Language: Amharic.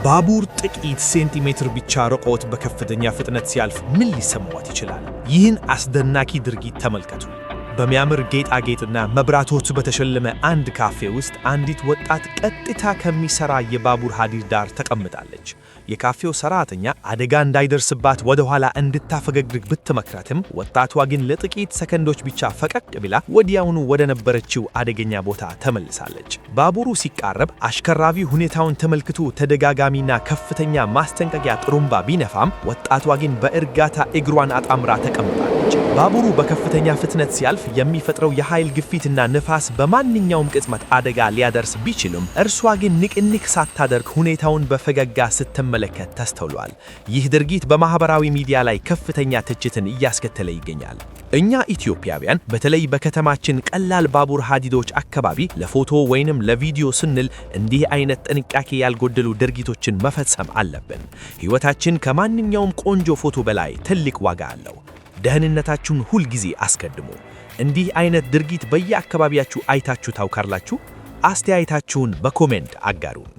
ባቡር ጥቂት ሴንቲሜትር ብቻ ርቆት በከፍተኛ ፍጥነት ሲያልፍ ምን ሊሰማዎት ይችላል? ይህን አስደናቂ ድርጊት ተመልከቱ። በሚያምር ጌጣጌጥና መብራቶች በተሸለመ አንድ ካፌ ውስጥ አንዲት ወጣት ቀጥታ ከሚሰራ የባቡር ሐዲድ ዳር ተቀምጣለች። የካፌው ሰራተኛ አደጋ እንዳይደርስባት ወደ ኋላ እንድታፈገግግ ብትመክራትም ወጣቷ ግን ለጥቂት ሰከንዶች ብቻ ፈቀቅ ብላ ወዲያውኑ ወደ ነበረችው አደገኛ ቦታ ተመልሳለች። ባቡሩ ሲቃረብ አሽከራዊ ሁኔታውን ተመልክቶ ተደጋጋሚና ከፍተኛ ማስጠንቀቂያ ጥሩምባ ቢነፋም ወጣቷ ግን በእርጋታ እግሯን አጣምራ ተቀምጣለች። ባቡሩ በከፍተኛ ፍጥነት ሲያልፍ የሚፈጥረው የኃይል ግፊትና ንፋስ በማንኛውም ቅጽበት አደጋ ሊያደርስ ቢችልም እርሷ ግን ንቅንቅ ሳታደርግ ሁኔታውን በፈገግታ ስትመለከት ተስተውሏል። ይህ ድርጊት በማህበራዊ ሚዲያ ላይ ከፍተኛ ትችትን እያስከተለ ይገኛል። እኛ ኢትዮጵያውያን በተለይ በከተማችን ቀላል ባቡር ሐዲዶች አካባቢ ለፎቶ ወይንም ለቪዲዮ ስንል እንዲህ አይነት ጥንቃቄ ያልጎደሉ ድርጊቶችን መፈጸም አለብን። ሕይወታችን ከማንኛውም ቆንጆ ፎቶ በላይ ትልቅ ዋጋ አለው። ደህንነታችሁን ሁል ጊዜ አስቀድሙ። እንዲህ አይነት ድርጊት በየአካባቢያችሁ አይታችሁ ታውቃላችሁ? አስተያየታችሁን በኮሜንት አጋሩን።